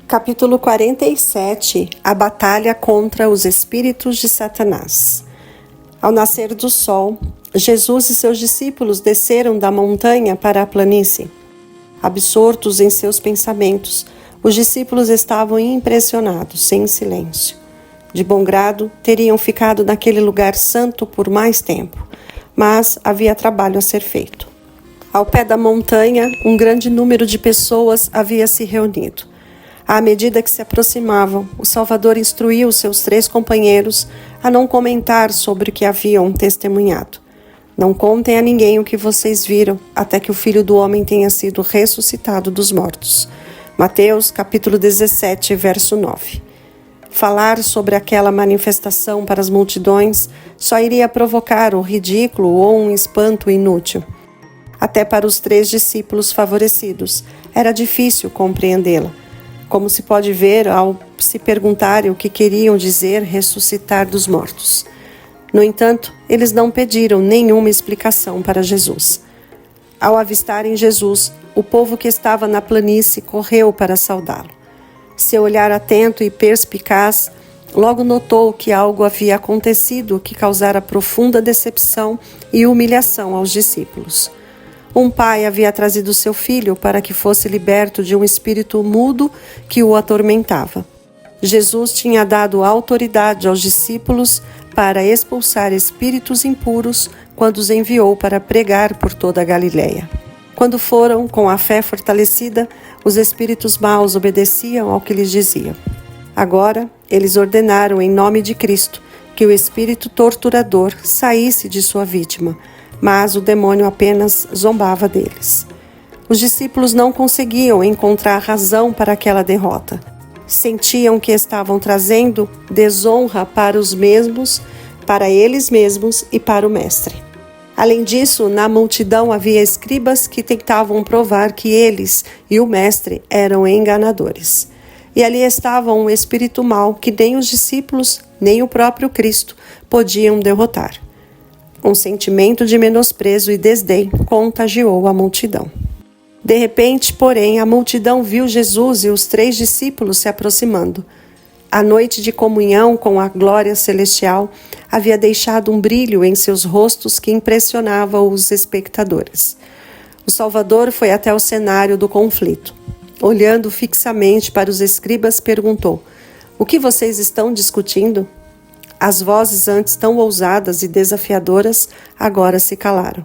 Capítulo 47. A batalha contra os espíritos de Satanás. Ao nascer do sol, Jesus e seus discípulos desceram da montanha para a planície. Absortos em seus pensamentos, os discípulos estavam impressionados, em silêncio. De bom grado, teriam ficado naquele lugar santo por mais tempo, mas havia trabalho a ser feito. Ao pé da montanha, um grande número de pessoas havia se reunido. À medida que se aproximavam, o Salvador instruiu seus 3 companheiros a não comentar sobre o que haviam testemunhado. Não contem a ninguém o que vocês viram, até que o Filho do Homem tenha sido ressuscitado dos mortos. Mateus, capítulo 17, verso 9. Falar sobre aquela manifestação para as multidões só iria provocar o ridículo ou um espanto inútil. Até para os 3 discípulos favorecidos, era difícil compreendê-la. Como se pode ver ao se perguntarem o que queriam dizer ressuscitar dos mortos. No entanto, eles não pediram nenhuma explicação para Jesus. Ao avistarem Jesus, o povo que estava na planície correu para saudá-lo. Seu olhar atento e perspicaz logo notou que algo havia acontecido que causara profunda decepção e humilhação aos discípulos. Um pai havia trazido seu filho para que fosse liberto de um espírito mudo que o atormentava. Jesus tinha dado autoridade aos discípulos para expulsar espíritos impuros quando os enviou para pregar por toda a Galileia. Quando foram com a fé fortalecida, os espíritos maus obedeciam ao que lhes diziam. Agora, eles ordenaram em nome de Cristo que o espírito torturador saísse de sua vítima, mas o demônio apenas zombava deles. Os discípulos não conseguiam encontrar razão para aquela derrota. Sentiam que estavam trazendo desonra para os mesmos, para eles mesmos e para o Mestre. Além disso, na multidão havia escribas que tentavam provar que eles e o Mestre eram enganadores. E ali estava um espírito mau que nem os discípulos, nem o próprio Cristo podiam derrotar. Um sentimento de menosprezo e desdém contagiou a multidão. De repente, porém, a multidão viu Jesus e os 3 discípulos se aproximando. A noite de comunhão com a glória celestial havia deixado um brilho em seus rostos que impressionava os espectadores. O Salvador foi até o cenário do conflito. Olhando fixamente para os escribas, perguntou: "O que vocês estão discutindo?" As vozes antes tão ousadas e desafiadoras agora se calaram.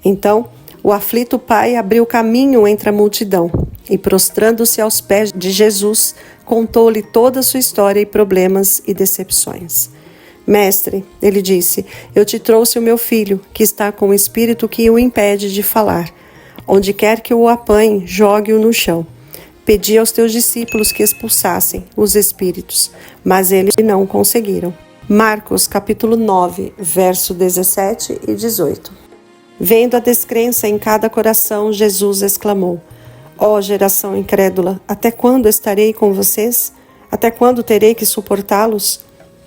Então, o aflito pai abriu caminho entre a multidão e, prostrando-se aos pés de Jesus, contou-lhe toda a sua história e problemas e decepções. "Mestre", ele disse, "eu te trouxe o meu filho, que está com o espírito que o impede de falar. Onde quer que o apanhe, jogue-o no chão. Pedi aos teus discípulos que expulsassem os espíritos, mas eles não conseguiram." Marcos, capítulo 9, verso 17 e 18. Vendo a descrença em cada coração, Jesus exclamou: "Ó geração incrédula, até quando estarei com vocês? Até quando terei que suportá-los?"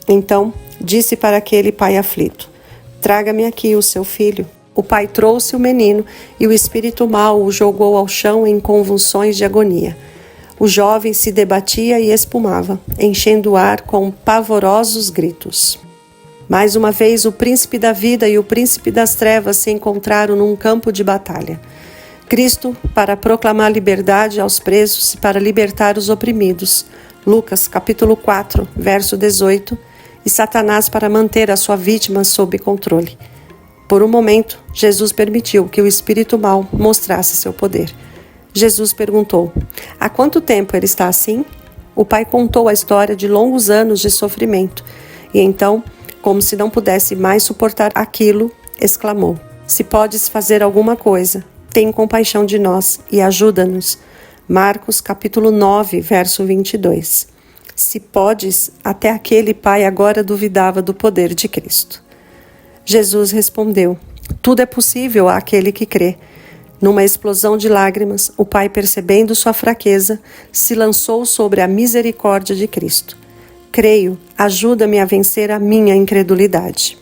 Então, disse para aquele pai aflito: "Traga-me aqui o seu filho." O pai trouxe o menino e o espírito mau o jogou ao chão em convulsões de agonia. O jovem se debatia e espumava, enchendo o ar com pavorosos gritos. Mais uma vez, o príncipe da vida e o príncipe das trevas se encontraram num campo de batalha. Cristo, para proclamar liberdade aos presos e para libertar os oprimidos. Lucas, capítulo 4, verso 18. E Satanás para manter a sua vítima sob controle. Por um momento, Jesus permitiu que o espírito mau mostrasse seu poder. Jesus perguntou: "Há quanto tempo ele está assim?" O pai contou a história de longos anos de sofrimento. E então, como se não pudesse mais suportar aquilo, exclamou: "Se podes fazer alguma coisa, tem compaixão de nós e ajuda-nos." Marcos, capítulo 9, verso 22. Se podes, até aquele pai agora duvidava do poder de Cristo. Jesus respondeu: "Tudo é possível àquele que crê." Numa explosão de lágrimas, o pai, percebendo sua fraqueza, se lançou sobre a misericórdia de Cristo. "Creio, ajuda-me a vencer a minha incredulidade."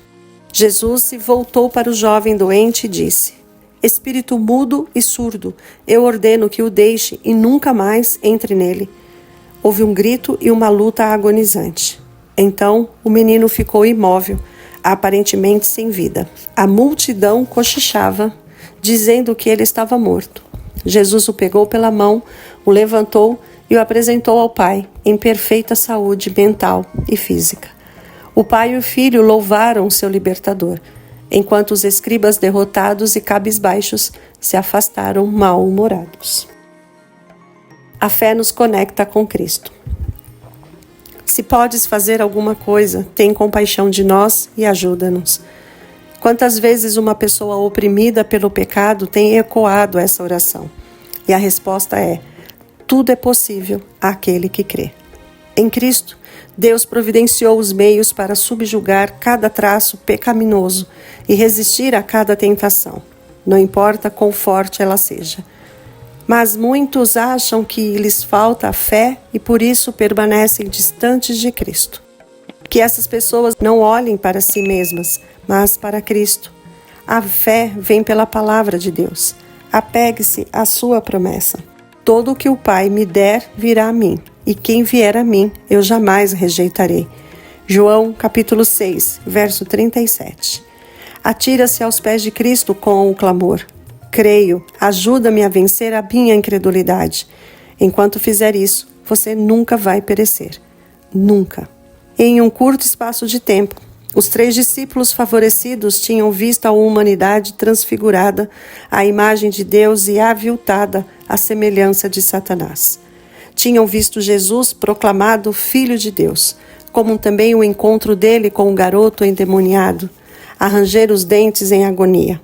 Jesus se voltou para o jovem doente e disse: "Espírito mudo e surdo, eu ordeno que o deixe e nunca mais entre nele." Houve um grito e uma luta agonizante. Então, o menino ficou imóvel, aparentemente sem vida. A multidão cochichava, dizendo que ele estava morto. Jesus o pegou pela mão, o levantou e o apresentou ao Pai, em perfeita saúde mental e física. O pai e o filho louvaram seu libertador, enquanto os escribas derrotados e cabisbaixos se afastaram mal-humorados. A fé nos conecta com Cristo. Se podes fazer alguma coisa, tem compaixão de nós e ajuda-nos. Quantas vezes uma pessoa oprimida pelo pecado tem ecoado essa oração? E a resposta é: tudo é possível àquele que crê. Em Cristo, Deus providenciou os meios para subjugar cada traço pecaminoso e resistir a cada tentação, não importa quão forte ela seja. Mas muitos acham que lhes falta a fé e por isso permanecem distantes de Cristo. Que essas pessoas não olhem para si mesmas, mas para Cristo. A fé vem pela palavra de Deus. Apegue-se à sua promessa. Todo o que o Pai me der virá a mim, e quem vier a mim eu jamais rejeitarei. João capítulo 6, verso 37. Atira-se aos pés de Cristo com o clamor: creio, ajuda-me a vencer a minha incredulidade. Enquanto fizer isso, você nunca vai perecer. Nunca. Em um curto espaço de tempo, os 3 discípulos favorecidos tinham visto a humanidade transfigurada à imagem de Deus e aviltada à semelhança de Satanás. Tinham visto Jesus proclamado Filho de Deus, como também o encontro dele com o garoto endemoniado, a ranger os dentes em agonia.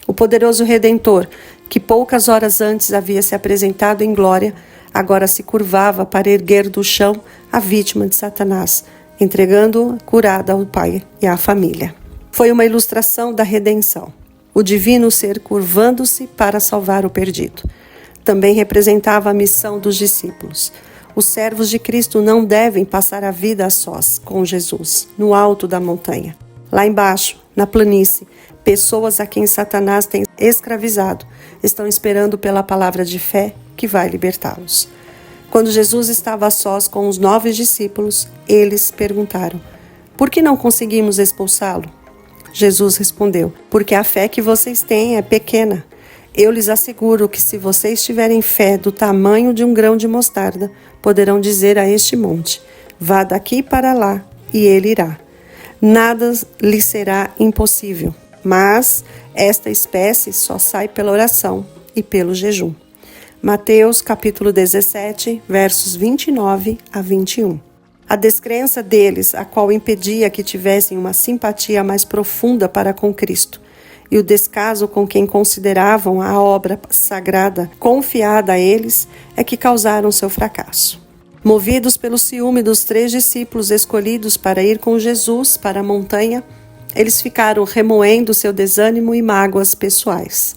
O poderoso Redentor, que poucas horas antes havia se apresentado em glória, agora se curvava para erguer do chão a vítima de Satanás, entregando-a curada ao Pai e à família. Foi uma ilustração da redenção, o divino ser curvando-se para salvar o perdido. Também representava a missão dos discípulos. Os servos de Cristo não devem passar a vida a sós com Jesus, no alto da montanha. Lá embaixo, na planície, pessoas a quem Satanás tem escravizado estão esperando pela palavra de fé que vai libertá-los. Quando Jesus estava a sós com os 9 discípulos, eles perguntaram: por que não conseguimos expulsá-lo? Jesus respondeu: porque a fé que vocês têm é pequena. Eu lhes asseguro que se vocês tiverem fé do tamanho de um grão de mostarda, poderão dizer a este monte: vá daqui para lá, e ele irá. Nada lhe será impossível, mas esta espécie só sai pela oração e pelo jejum. Mateus capítulo 17, versos 29 a 21. A descrença deles, a qual impedia que tivessem uma simpatia mais profunda para com Cristo, e o descaso com quem consideravam a obra sagrada confiada a eles, é que causaram seu fracasso. Movidos pelo ciúme dos 3 discípulos escolhidos para ir com Jesus para a montanha, eles ficaram remoendo seu desânimo e mágoas pessoais.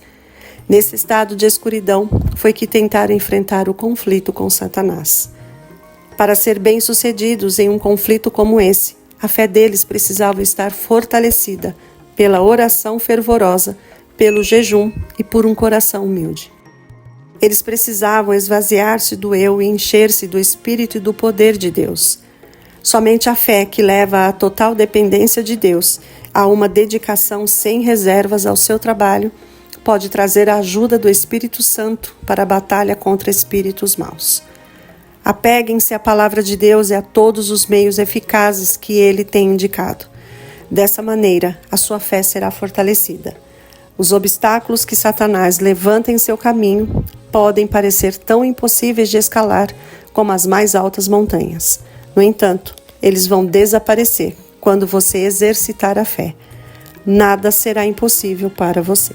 Nesse estado de escuridão, foi que tentaram enfrentar o conflito com Satanás. Para ser bem-sucedidos em um conflito como esse, a fé deles precisava estar fortalecida pela oração fervorosa, pelo jejum e por um coração humilde. Eles precisavam esvaziar-se do eu e encher-se do Espírito e do poder de Deus. Somente a fé que leva à total dependência de Deus, a uma dedicação sem reservas ao seu trabalho, pode trazer a ajuda do Espírito Santo para a batalha contra espíritos maus. Apeguem-se à palavra de Deus e a todos os meios eficazes que Ele tem indicado. Dessa maneira, a sua fé será fortalecida. Os obstáculos que Satanás levanta em seu caminho podem parecer tão impossíveis de escalar como as mais altas montanhas. No entanto, eles vão desaparecer quando você exercitar a fé. Nada será impossível para você.